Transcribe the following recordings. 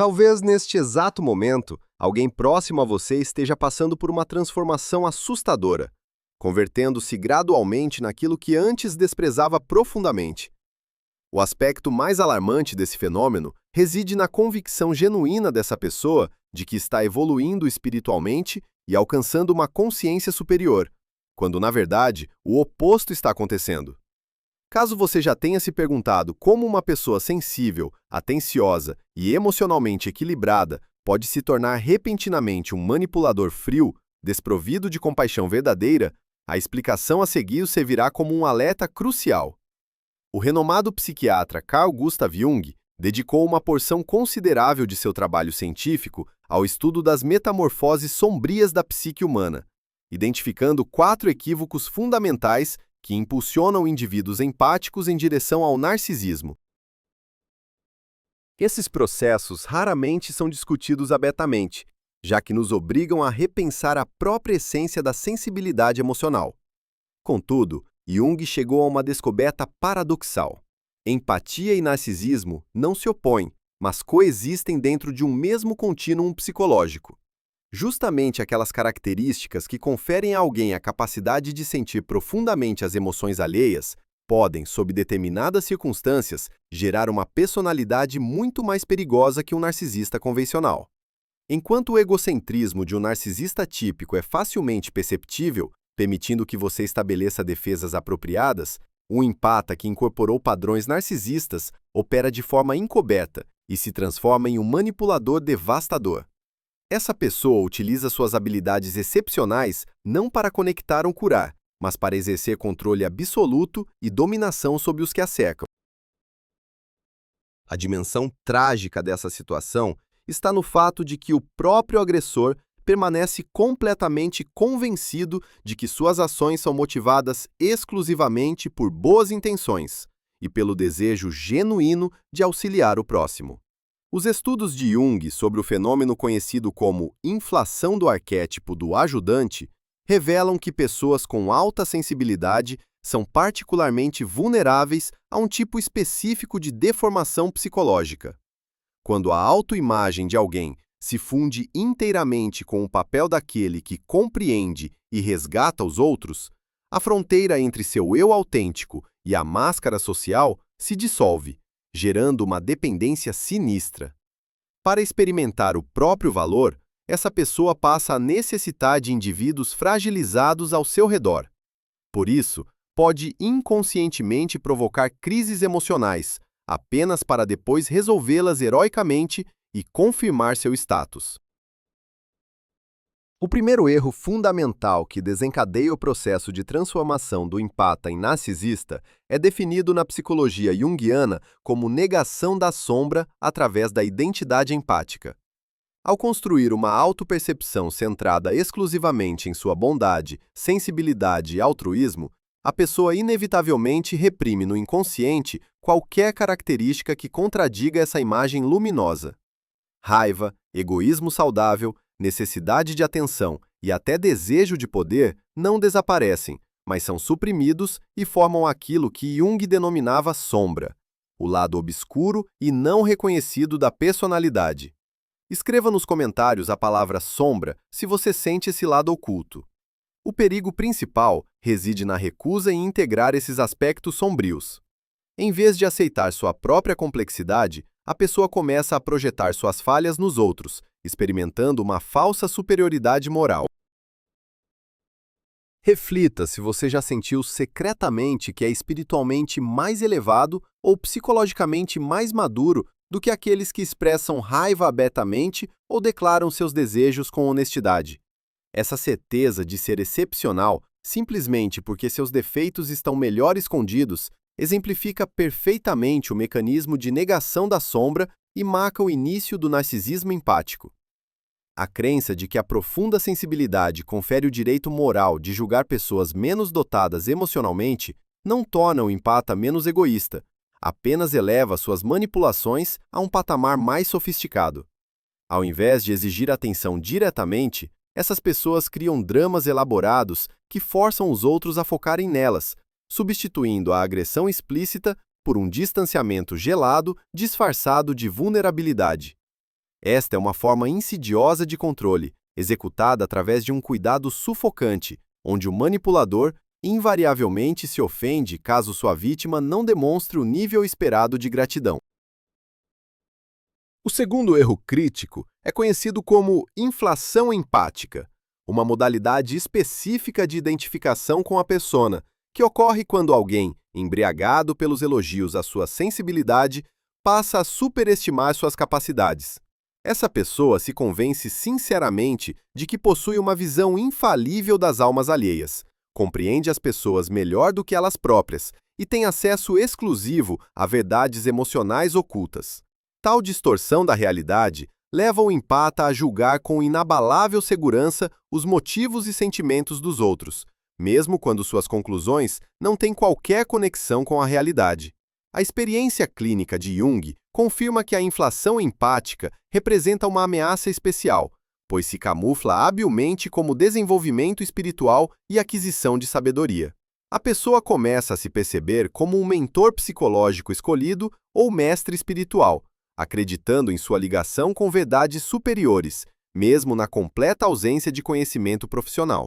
Talvez neste exato momento, alguém próximo a você esteja passando por uma transformação assustadora, convertendo-se gradualmente naquilo que antes desprezava profundamente. O aspecto mais alarmante desse fenômeno reside na convicção genuína dessa pessoa de que está evoluindo espiritualmente e alcançando uma consciência superior, quando, na verdade, o oposto está acontecendo. Caso você já tenha se perguntado como uma pessoa sensível, atenciosa e emocionalmente equilibrada pode se tornar repentinamente um manipulador frio, desprovido de compaixão verdadeira, a explicação a seguir servirá como um alerta crucial. O renomado psiquiatra Carl Gustav Jung dedicou uma porção considerável de seu trabalho científico ao estudo das metamorfoses sombrias da psique humana, identificando 4 equívocos fundamentais que impulsionam indivíduos empáticos em direção ao narcisismo. Esses processos raramente são discutidos abertamente, já que nos obrigam a repensar a própria essência da sensibilidade emocional. Contudo, Jung chegou a uma descoberta paradoxal. Empatia e narcisismo não se opõem, mas coexistem dentro de um mesmo contínuo psicológico. Justamente aquelas características que conferem a alguém a capacidade de sentir profundamente as emoções alheias podem, sob determinadas circunstâncias, gerar uma personalidade muito mais perigosa que um narcisista convencional. Enquanto o egocentrismo de um narcisista típico é facilmente perceptível, permitindo que você estabeleça defesas apropriadas, um empata que incorporou padrões narcisistas opera de forma encoberta e se transforma em um manipulador devastador. Essa pessoa utiliza suas habilidades excepcionais não para conectar ou curar, mas para exercer controle absoluto e dominação sobre os que a cercam. A dimensão trágica dessa situação está no fato de que o próprio agressor permanece completamente convencido de que suas ações são motivadas exclusivamente por boas intenções e pelo desejo genuíno de auxiliar o próximo. Os estudos de Jung sobre o fenômeno conhecido como inflação do arquétipo do ajudante revelam que pessoas com alta sensibilidade são particularmente vulneráveis a um tipo específico de deformação psicológica. Quando a autoimagem de alguém se funde inteiramente com o papel daquele que compreende e resgata os outros, a fronteira entre seu eu autêntico e a máscara social se dissolve, gerando uma dependência sinistra. Para experimentar o próprio valor, essa pessoa passa a necessitar de indivíduos fragilizados ao seu redor. Por isso, pode inconscientemente provocar crises emocionais, apenas para depois resolvê-las heroicamente e confirmar seu status. O primeiro erro fundamental que desencadeia o processo de transformação do empata em narcisista é definido na psicologia junguiana como negação da sombra através da identidade empática. Ao construir uma autopercepção centrada exclusivamente em sua bondade, sensibilidade e altruísmo, a pessoa inevitavelmente reprime no inconsciente qualquer característica que contradiga essa imagem luminosa. Raiva, egoísmo saudável, necessidade de atenção e até desejo de poder não desaparecem, mas são suprimidos e formam aquilo que Jung denominava sombra, o lado obscuro e não reconhecido da personalidade. Escreva nos comentários a palavra sombra se você sente esse lado oculto. O perigo principal reside na recusa em integrar esses aspectos sombrios. Em vez de aceitar sua própria complexidade, a pessoa começa a projetar suas falhas nos outros, experimentando uma falsa superioridade moral. Reflita se você já sentiu secretamente que é espiritualmente mais elevado ou psicologicamente mais maduro do que aqueles que expressam raiva abertamente ou declaram seus desejos com honestidade. Essa certeza de ser excepcional, simplesmente porque seus defeitos estão melhor escondidos, exemplifica perfeitamente o mecanismo de negação da sombra e marca o início do narcisismo empático. A crença de que a profunda sensibilidade confere o direito moral de julgar pessoas menos dotadas emocionalmente não torna o empata menos egoísta, apenas eleva suas manipulações a um patamar mais sofisticado. Ao invés de exigir atenção diretamente, essas pessoas criam dramas elaborados que forçam os outros a focarem nelas, substituindo a agressão explícita por um distanciamento gelado disfarçado de vulnerabilidade. Esta é uma forma insidiosa de controle, executada através de um cuidado sufocante, onde o manipulador invariavelmente se ofende caso sua vítima não demonstre o nível esperado de gratidão. O segundo erro crítico é conhecido como inflação empática, uma modalidade específica de identificação com a persona, que ocorre quando alguém, embriagado pelos elogios à sua sensibilidade, passa a superestimar suas capacidades. Essa pessoa se convence sinceramente de que possui uma visão infalível das almas alheias, compreende as pessoas melhor do que elas próprias e tem acesso exclusivo a verdades emocionais ocultas. Tal distorção da realidade leva o empata a julgar com inabalável segurança os motivos e sentimentos dos outros, mesmo quando suas conclusões não têm qualquer conexão com a realidade. A experiência clínica de Jung confirma que a inflação empática representa uma ameaça especial, pois se camufla habilmente como desenvolvimento espiritual e aquisição de sabedoria. A pessoa começa a se perceber como um mentor psicológico escolhido ou mestre espiritual, acreditando em sua ligação com verdades superiores, mesmo na completa ausência de conhecimento profissional.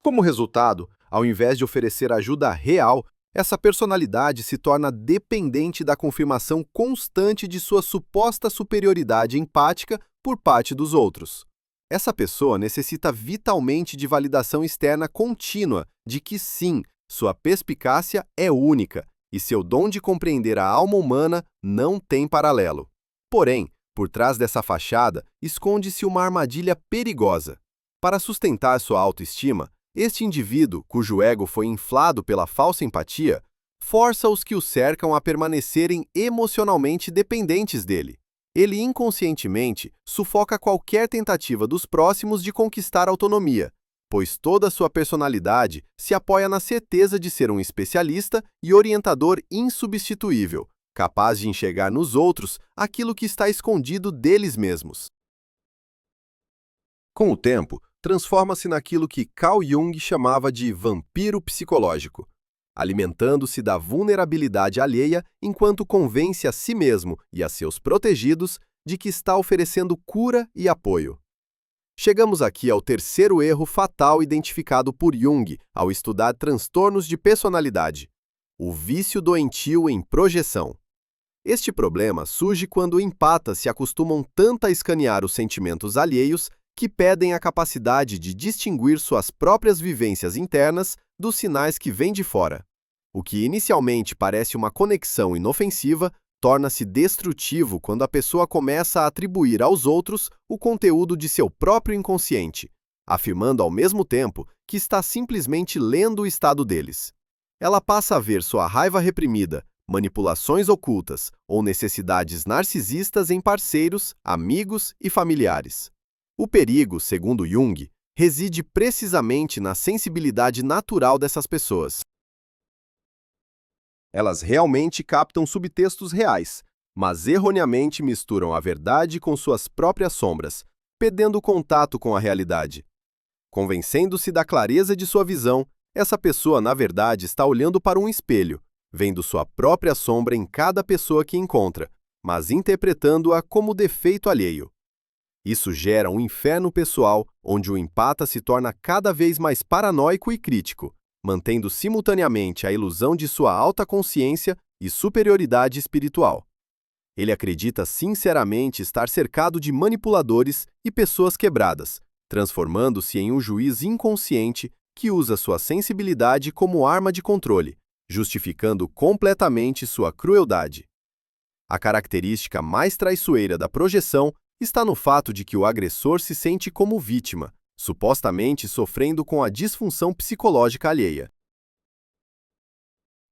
Como resultado, ao invés de oferecer ajuda real, essa personalidade se torna dependente da confirmação constante de sua suposta superioridade empática por parte dos outros. Essa pessoa necessita vitalmente de validação externa contínua de que sim, sua perspicácia é única e seu dom de compreender a alma humana não tem paralelo. Porém, por trás dessa fachada, esconde-se uma armadilha perigosa. Para sustentar sua autoestima, este indivíduo, cujo ego foi inflado pela falsa empatia, força os que o cercam a permanecerem emocionalmente dependentes dele. Ele inconscientemente sufoca qualquer tentativa dos próximos de conquistar autonomia, pois toda sua personalidade se apoia na certeza de ser um especialista e orientador insubstituível, capaz de enxergar nos outros aquilo que está escondido deles mesmos. Com o tempo, transforma-se naquilo que Carl Jung chamava de vampiro psicológico, alimentando-se da vulnerabilidade alheia enquanto convence a si mesmo e a seus protegidos de que está oferecendo cura e apoio. Chegamos aqui ao terceiro erro fatal identificado por Jung ao estudar transtornos de personalidade: o vício doentio em projeção. Este problema surge quando empatas se acostumam tanto a escanear os sentimentos alheios que perdem a capacidade de distinguir suas próprias vivências internas dos sinais que vêm de fora. O que inicialmente parece uma conexão inofensiva torna-se destrutivo quando a pessoa começa a atribuir aos outros o conteúdo de seu próprio inconsciente, afirmando ao mesmo tempo que está simplesmente lendo o estado deles. Ela passa a ver sua raiva reprimida, manipulações ocultas ou necessidades narcisistas em parceiros, amigos e familiares. O perigo, segundo Jung, reside precisamente na sensibilidade natural dessas pessoas. Elas realmente captam subtextos reais, mas erroneamente misturam a verdade com suas próprias sombras, perdendo contato com a realidade. Convencendo-se da clareza de sua visão, essa pessoa, na verdade, está olhando para um espelho, vendo sua própria sombra em cada pessoa que encontra, mas interpretando-a como defeito alheio. Isso gera um inferno pessoal, onde o empata se torna cada vez mais paranoico e crítico, mantendo simultaneamente a ilusão de sua alta consciência e superioridade espiritual. Ele acredita sinceramente estar cercado de manipuladores e pessoas quebradas, transformando-se em um juiz inconsciente que usa sua sensibilidade como arma de controle, justificando completamente sua crueldade. A característica mais traiçoeira da projeção está no fato de que o agressor se sente como vítima, supostamente sofrendo com a disfunção psicológica alheia.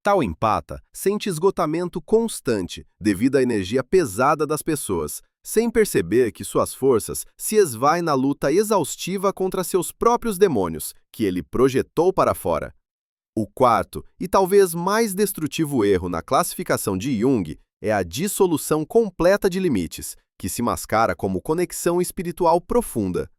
Tal empata sente esgotamento constante devido à energia pesada das pessoas, sem perceber que suas forças se esvaem na luta exaustiva contra seus próprios demônios, que ele projetou para fora. O quarto e talvez mais destrutivo erro na classificação de Jung é a dissolução completa de limites, que se mascara como conexão espiritual profunda.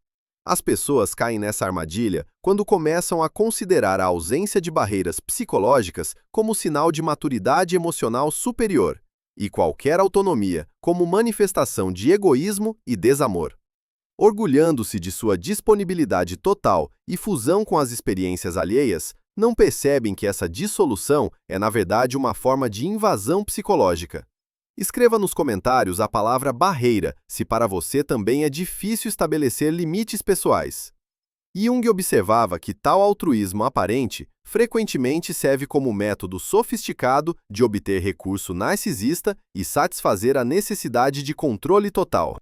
As pessoas caem nessa armadilha quando começam a considerar a ausência de barreiras psicológicas como sinal de maturidade emocional superior, e qualquer autonomia como manifestação de egoísmo e desamor. Orgulhando-se de sua disponibilidade total e fusão com as experiências alheias, não percebem que essa dissolução é, na verdade, uma forma de invasão psicológica. Escreva nos comentários a palavra barreira, se para você também é difícil estabelecer limites pessoais. Jung observava que tal altruísmo aparente frequentemente serve como método sofisticado de obter recurso narcisista e satisfazer a necessidade de controle total.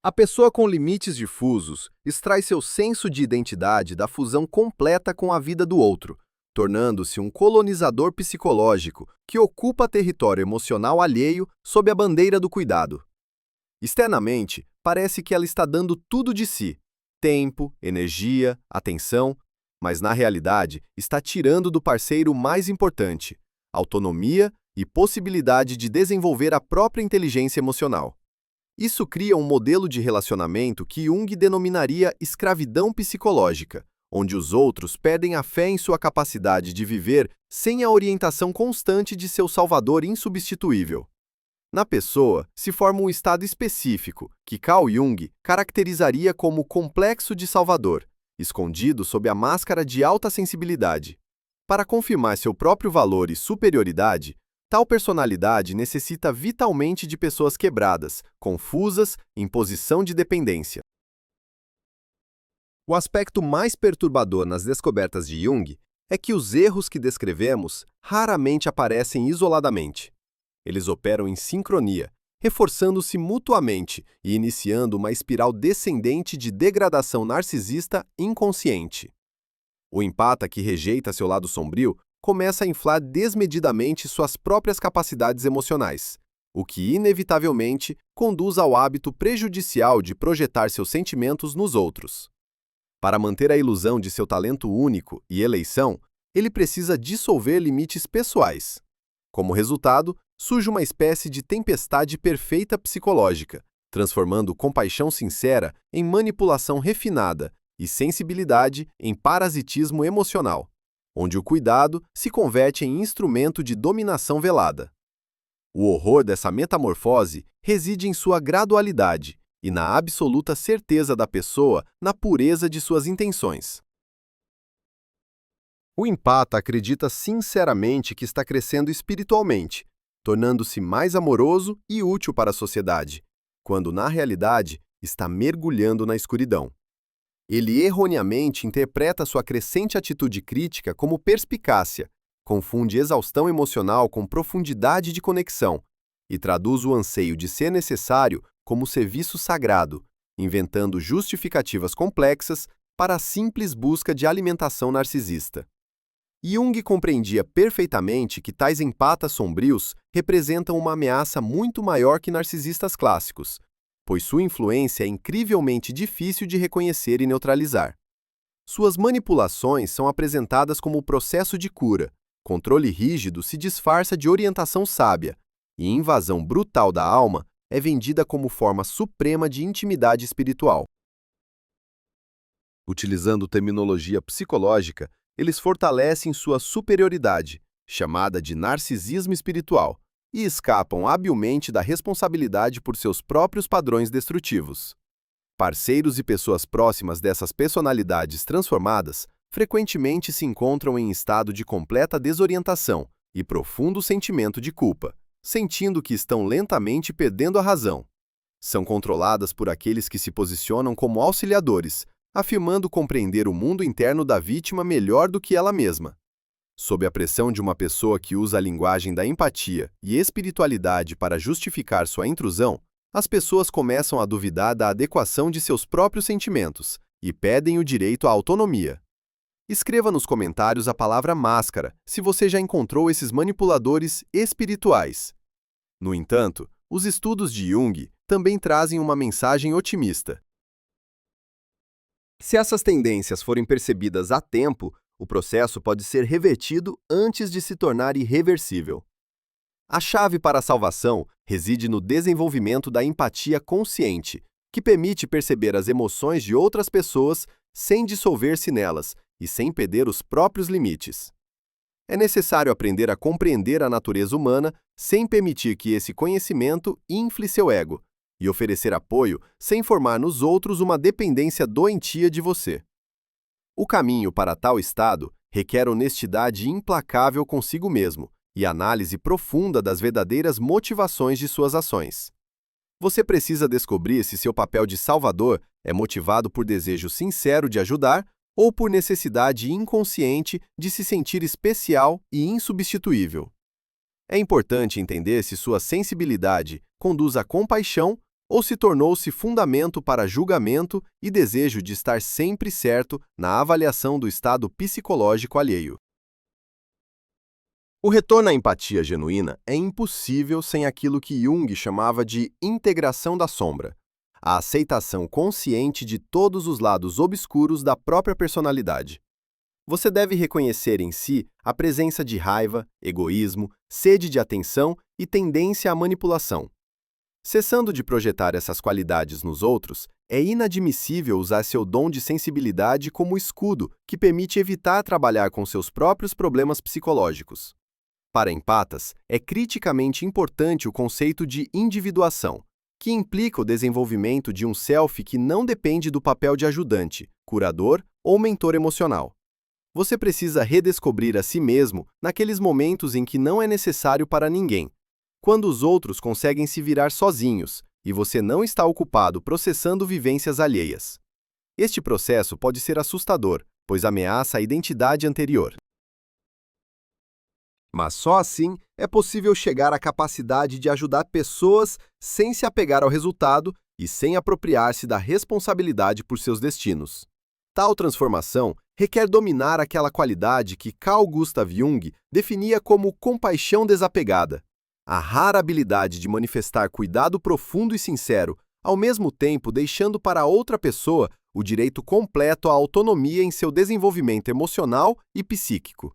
A pessoa com limites difusos extrai seu senso de identidade da fusão completa com a vida do outro, tornando-se um colonizador psicológico que ocupa território emocional alheio sob a bandeira do cuidado. Externamente, parece que ela está dando tudo de si, tempo, energia, atenção, mas na realidade está tirando do parceiro o mais importante, autonomia e possibilidade de desenvolver a própria inteligência emocional. Isso cria um modelo de relacionamento que Jung denominaria escravidão psicológica, onde os outros perdem a fé em sua capacidade de viver sem a orientação constante de seu salvador insubstituível. Na pessoa, se forma um estado específico, que Carl Jung caracterizaria como complexo de salvador, escondido sob a máscara de alta sensibilidade. Para confirmar seu próprio valor e superioridade, tal personalidade necessita vitalmente de pessoas quebradas, confusas, em posição de dependência. O aspecto mais perturbador nas descobertas de Jung é que os erros que descrevemos raramente aparecem isoladamente. Eles operam em sincronia, reforçando-se mutuamente e iniciando uma espiral descendente de degradação narcisista inconsciente. O empata que rejeita seu lado sombrio começa a inflar desmedidamente suas próprias capacidades emocionais, o que inevitavelmente conduz ao hábito prejudicial de projetar seus sentimentos nos outros. Para manter a ilusão de seu talento único e eleição, ele precisa dissolver limites pessoais. Como resultado, surge uma espécie de tempestade perfeita psicológica, transformando compaixão sincera em manipulação refinada e sensibilidade em parasitismo emocional, onde o cuidado se converte em instrumento de dominação velada. O horror dessa metamorfose reside em sua gradualidade e na absoluta certeza da pessoa na pureza de suas intenções. O empata acredita sinceramente que está crescendo espiritualmente, tornando-se mais amoroso e útil para a sociedade, quando na realidade está mergulhando na escuridão. Ele erroneamente interpreta sua crescente atitude crítica como perspicácia, confunde exaustão emocional com profundidade de conexão e traduz o anseio de ser necessário como serviço sagrado, inventando justificativas complexas para a simples busca de alimentação narcisista. Jung compreendia perfeitamente que tais empatas sombrios representam uma ameaça muito maior que narcisistas clássicos, pois sua influência é incrivelmente difícil de reconhecer e neutralizar. Suas manipulações são apresentadas como processo de cura, controle rígido se disfarça de orientação sábia, e invasão brutal da alma é vendida como forma suprema de intimidade espiritual. Utilizando terminologia psicológica, eles fortalecem sua superioridade, chamada de narcisismo espiritual, e escapam habilmente da responsabilidade por seus próprios padrões destrutivos. Parceiros e pessoas próximas dessas personalidades transformadas frequentemente se encontram em estado de completa desorientação e profundo sentimento de culpa, sentindo que estão lentamente perdendo a razão. São controladas por aqueles que se posicionam como auxiliadores, afirmando compreender o mundo interno da vítima melhor do que ela mesma. Sob a pressão de uma pessoa que usa a linguagem da empatia e espiritualidade para justificar sua intrusão, as pessoas começam a duvidar da adequação de seus próprios sentimentos e pedem o direito à autonomia. Escreva nos comentários a palavra máscara se você já encontrou esses manipuladores espirituais. No entanto, os estudos de Jung também trazem uma mensagem otimista. Se essas tendências forem percebidas a tempo, o processo pode ser revertido antes de se tornar irreversível. A chave para a salvação reside no desenvolvimento da empatia consciente, que permite perceber as emoções de outras pessoas sem dissolver-se nelas e sem perder os próprios limites. É necessário aprender a compreender a natureza humana sem permitir que esse conhecimento infle seu ego e oferecer apoio sem formar nos outros uma dependência doentia de você. O caminho para tal estado requer honestidade implacável consigo mesmo e análise profunda das verdadeiras motivações de suas ações. Você precisa descobrir se seu papel de salvador é motivado por desejo sincero de ajudar ou por necessidade inconsciente de se sentir especial e insubstituível. É importante entender se sua sensibilidade conduz à compaixão ou se tornou-se fundamento para julgamento e desejo de estar sempre certo na avaliação do estado psicológico alheio. O retorno à empatia genuína é impossível sem aquilo que Jung chamava de integração da sombra, a aceitação consciente de todos os lados obscuros da própria personalidade. Você deve reconhecer em si a presença de raiva, egoísmo, sede de atenção e tendência à manipulação. Cessando de projetar essas qualidades nos outros, é inadmissível usar seu dom de sensibilidade como escudo que permite evitar trabalhar com seus próprios problemas psicológicos. Para empatas, é criticamente importante o conceito de individuação, que implica o desenvolvimento de um self que não depende do papel de ajudante, curador ou mentor emocional. Você precisa redescobrir a si mesmo naqueles momentos em que não é necessário para ninguém, quando os outros conseguem se virar sozinhos e você não está ocupado processando vivências alheias. Este processo pode ser assustador, pois ameaça a identidade anterior. Mas só assim é possível chegar à capacidade de ajudar pessoas sem se apegar ao resultado e sem apropriar-se da responsabilidade por seus destinos. Tal transformação requer dominar aquela qualidade que Carl Gustav Jung definia como compaixão desapegada, a rara habilidade de manifestar cuidado profundo e sincero, ao mesmo tempo deixando para outra pessoa o direito completo à autonomia em seu desenvolvimento emocional e psíquico.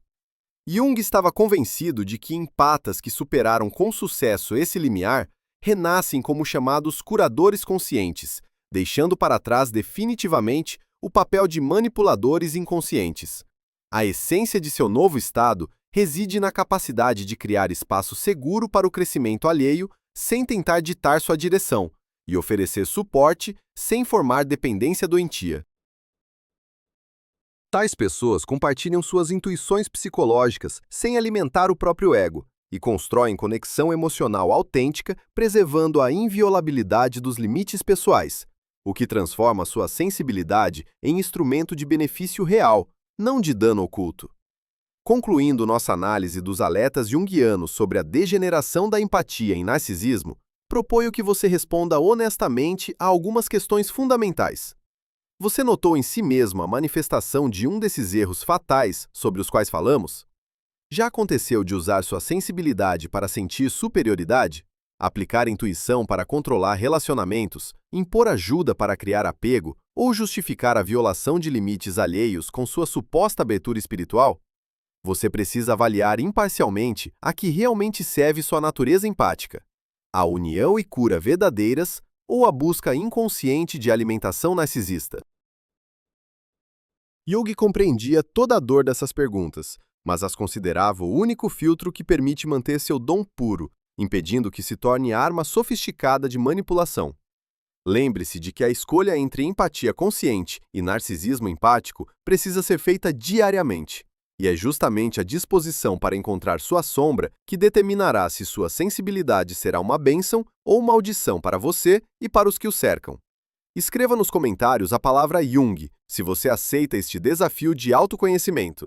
Jung estava convencido de que empatas que superaram com sucesso esse limiar renascem como chamados curadores conscientes, deixando para trás definitivamente o papel de manipuladores inconscientes. A essência de seu novo estado reside na capacidade de criar espaço seguro para o crescimento alheio sem tentar ditar sua direção e oferecer suporte sem formar dependência doentia. Tais pessoas compartilham suas intuições psicológicas sem alimentar o próprio ego e constroem conexão emocional autêntica, preservando a inviolabilidade dos limites pessoais, o que transforma sua sensibilidade em instrumento de benefício real, não de dano oculto. Concluindo nossa análise dos alertas junguianos sobre a degeneração da empatia em narcisismo, proponho que você responda honestamente a algumas questões fundamentais. Você notou em si mesmo a manifestação de um desses erros fatais sobre os quais falamos? Já aconteceu de usar sua sensibilidade para sentir superioridade? Aplicar intuição para controlar relacionamentos, impor ajuda para criar apego ou justificar a violação de limites alheios com sua suposta abertura espiritual? Você precisa avaliar imparcialmente a que realmente serve sua natureza empática: a união e cura verdadeiras ou a busca inconsciente de alimentação narcisista? Jung compreendia toda a dor dessas perguntas, mas as considerava o único filtro que permite manter seu dom puro, impedindo que se torne arma sofisticada de manipulação. Lembre-se de que a escolha entre empatia consciente e narcisismo empático precisa ser feita diariamente, e é justamente a disposição para encontrar sua sombra que determinará se sua sensibilidade será uma bênção ou maldição para você e para os que o cercam. Escreva nos comentários a palavra Jung, se você aceita este desafio de autoconhecimento.